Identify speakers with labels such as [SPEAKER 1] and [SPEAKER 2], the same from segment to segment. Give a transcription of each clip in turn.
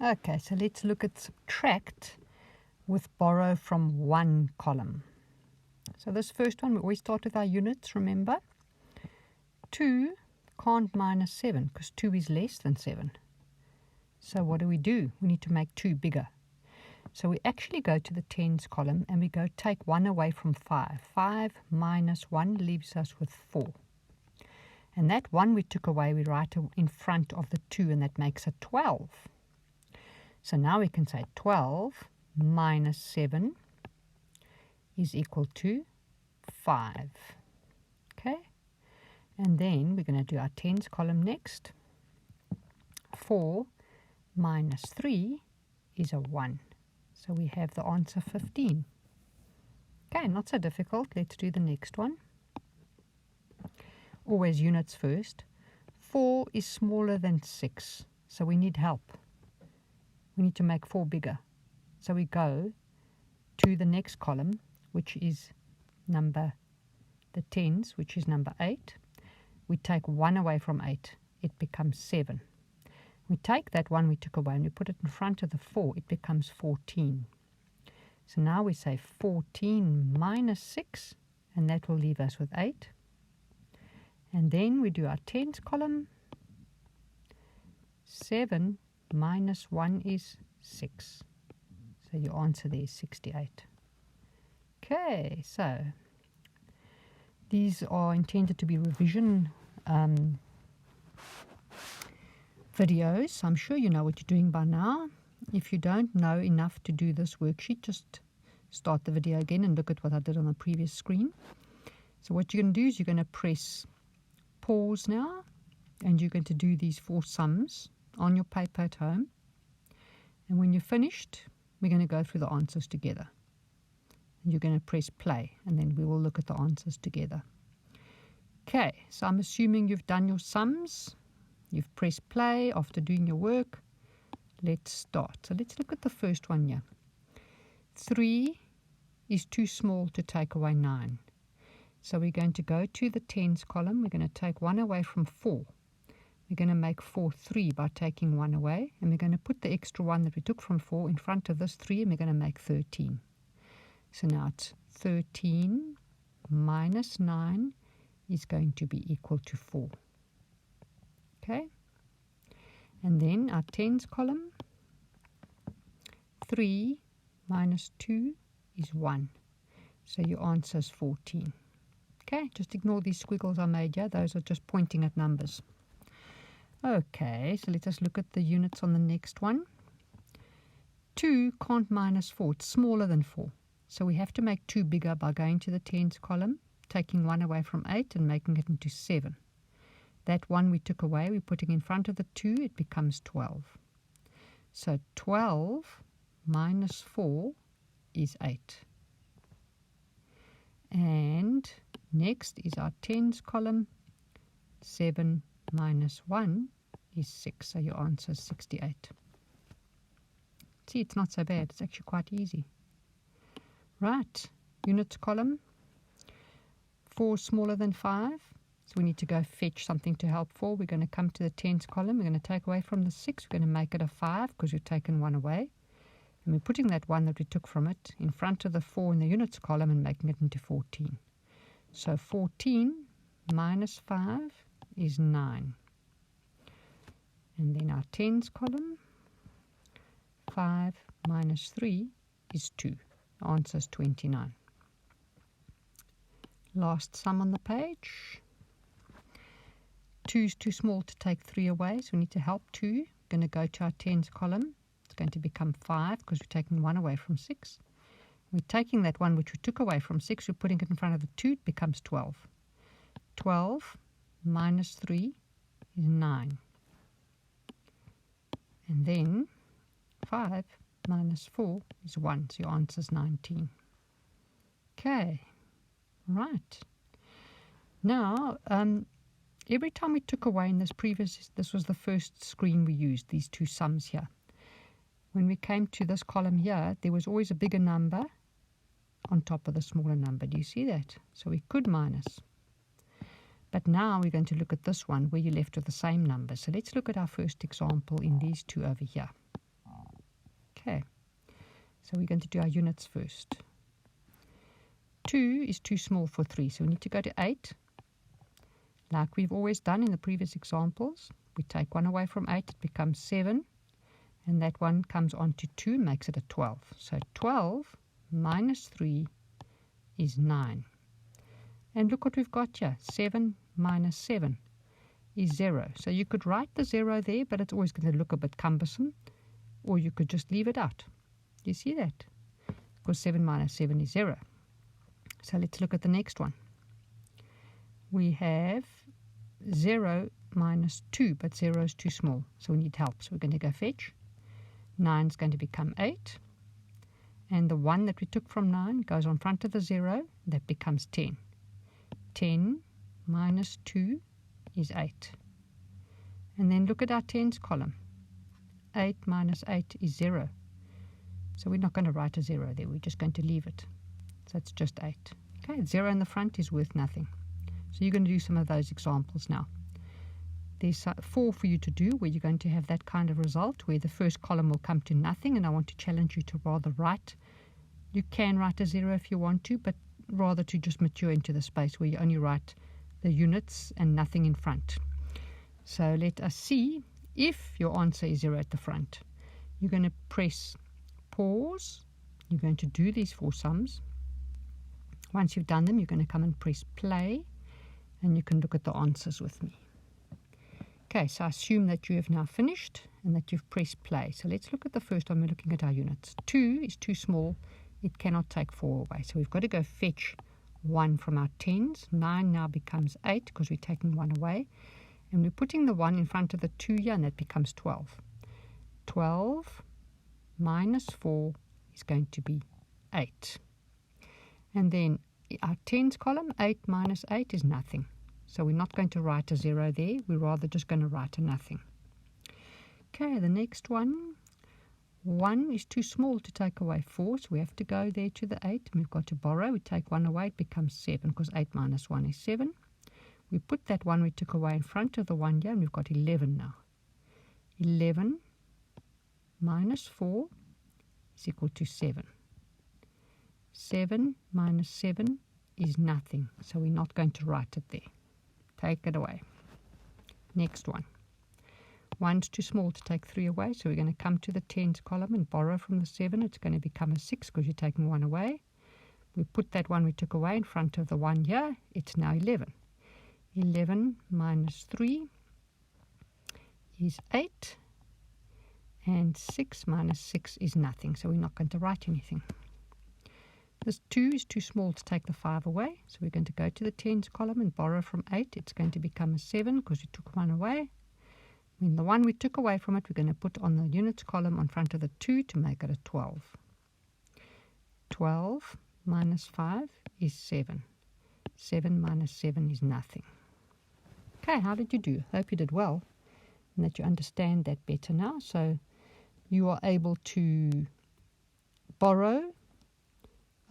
[SPEAKER 1] Okay, so let's look at subtract with borrow from one column. So this first one, we always start with our units, remember? 2 can't minus 7 because 2 is less than 7. So what do? We need to make 2 bigger. So we actually go to the tens column and we go take 1 away from 5. 5 minus 1 leaves us with 4. And that 1 we took away, we write in front of the 2, and that makes a 12. So now we can say 12 minus 7 is equal to 5. Okay? And then we're going to do our tens column next. 4 minus 3 is a 1. So we have the answer 15. Okay, not so difficult. Let's do the next one. Always units first. 4 is smaller than 6, so we need help. We need to make 4 bigger. So we go to the next column, which is the tens, which is number 8. We take 1 away from 8. It becomes 7. We take that 1 we took away and we put it in front of the 4. It becomes 14. So now we say 14 minus 6, and that will leave us with 8. And then we do our tens column. 7 minus 1 is 6. So your answer there is 68. Okay, so these are intended to be revision videos. So I'm sure you know what you're doing by now. If you don't know enough to do this worksheet, just start the video again and look at what I did on the previous screen. So what you're going to do is you're going to press pause now, and you're going to do these 4 sums on your paper at home. And when you're finished, we're going to go through the answers together. And you're going to press play, and then we will look at the answers together. Okay, so I'm assuming you've done your sums. You've pressed play after doing your work. Let's start. So let's look at the first one here. 3 is too small to take away 9. So we're going to go to the tens column. We're going to take 1 away from 4. We're going to make 4 3 by taking 1 away. And we're going to put the extra 1 that we took from 4 in front of this 3, and we're going to make 13. So now it's 13 minus 9 is going to be equal to 4. Okay? And then our tens column. 3 minus 2 is 1. So your answer is 14. Okay, just ignore these squiggles I made here. Those are just pointing at numbers. Okay, so let us look at the units on the next one. 2 can't minus 4. It's smaller than 4. So we have to make 2 bigger by going to the tens column, taking 1 away from 8 and making it into 7. That 1 we took away, we're putting in front of the 2, it becomes 12. So 12 minus 4 is 8. And next is our tens column. 7 minus 1 is 6. So your answer is 68. See, it's not so bad. It's actually quite easy. Right. Units column. 4 smaller than 5. So we need to go fetch something to help 4. We're going to come to the tens column. We're going to take away from the 6. We're going to make it a 5 because we've taken 1 away. And we're putting that 1 that we took from it in front of the 4 in the units column and making it into 14. So 14 minus 5 is 9. And then our tens column. 5 minus 3 is 2. Answer is 29. Last sum on the page. 2 is too small to take 3 away, so we need to help 2. We're going to go to our tens column. It's going to become 5 because we're taking 1 away from 6. We're taking that 1 which we took away from 6, we're putting it in front of the 2, it becomes 12. 12 minus 3 is 9. And then 5 minus 4 is 1, so your answer is 19. Okay, right. Now, every time we took away in this was the first screen we used, these 2 sums here. When we came to this column here, there was always a bigger number on top of the smaller number. Do you see that? So we could minus. But now we're going to look at this one where you're left with the same number. So let's look at our first example in these 2 over here. Okay, so we're going to do our units first. 2 is too small for 3, so we need to go to 8. Like we've always done in the previous examples, we take 1 away from 8, it becomes 7, and that one comes on to 2, makes it a 12. So 12 minus 3 is 9. And look what we've got here, 7 minus 7 is 0. So you could write the 0 there, but it's always going to look a bit cumbersome, or you could just leave it out. Do you see that? Because 7 minus 7 is 0. So let's look at the next one. We have 0 minus 2, but 0 is too small, so we need help. So we're going to go fetch. 9 is going to become 8. And the 1 that we took from 9 goes on front of the 0. That becomes 10. 10 minus 2 is 8. And then look at our tens column. 8 minus 8 is 0. So we're not going to write a 0 there. We're just going to leave it. So it's just 8. Okay, 0 in the front is worth nothing. So you're going to do some of those examples now. There's 4 for you to do where you're going to have that kind of result where the first column will come to nothing, and I want to challenge you to rather write. You can write a 0 if you want to, but rather to just mature into the space where you only write the units and nothing in front. So let us see if your answer is 0 at the front. You're going to press pause. You're going to do these 4 sums. Once you've done them, you're going to come and press play, and you can look at the answers with me. Okay, so I assume that you have now finished and that you've pressed play. So let's look at the first one. We're looking at our units. 2 is too small. It cannot take 4 away. So we've got to go fetch 1 from our tens. 9 now becomes 8 because we're taking 1 away. And we're putting the 1 in front of the 2 here, and that becomes 12. 12 minus 4 is going to be 8. And then our tens column, 8 minus 8 is nothing. So we're not going to write a 0 there. We're rather just going to write a nothing. Okay, the next one. 1 is too small to take away 4, so we have to go there to the 8. And we've got to borrow. We take 1 away, it becomes 7, because 8 minus 1 is 7. We put that 1 we took away in front of the 1 here, and we've got 11 now. 11 minus 4 is equal to 7. 7 minus 7 is nothing, so we're not going to write it there. Take it away. Next one. 1's too small to take 3 away, so we're going to come to the tens column and borrow from the 7. It's going to become a 6 because you're taking 1 away. We put that 1 we took away in front of the 1 here. It's now 11. 11 minus 3 is 8. And 6 minus 6 is nothing, so we're not going to write anything. This 2 is too small to take the 5 away, so we're going to go to the tens column and borrow from 8. It's going to become a 7 because we took 1 away. And the 1 we took away from it, we're going to put on the units column on front of the 2 to make it a 12. 12 minus 5 is 7. 7 minus 7 is nothing. Okay, how did you do? Hope you did well and that you understand that better now. So you are able to borrow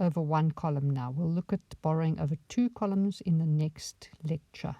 [SPEAKER 1] over 1 column now. We'll look at borrowing over 2 columns in the next lecture.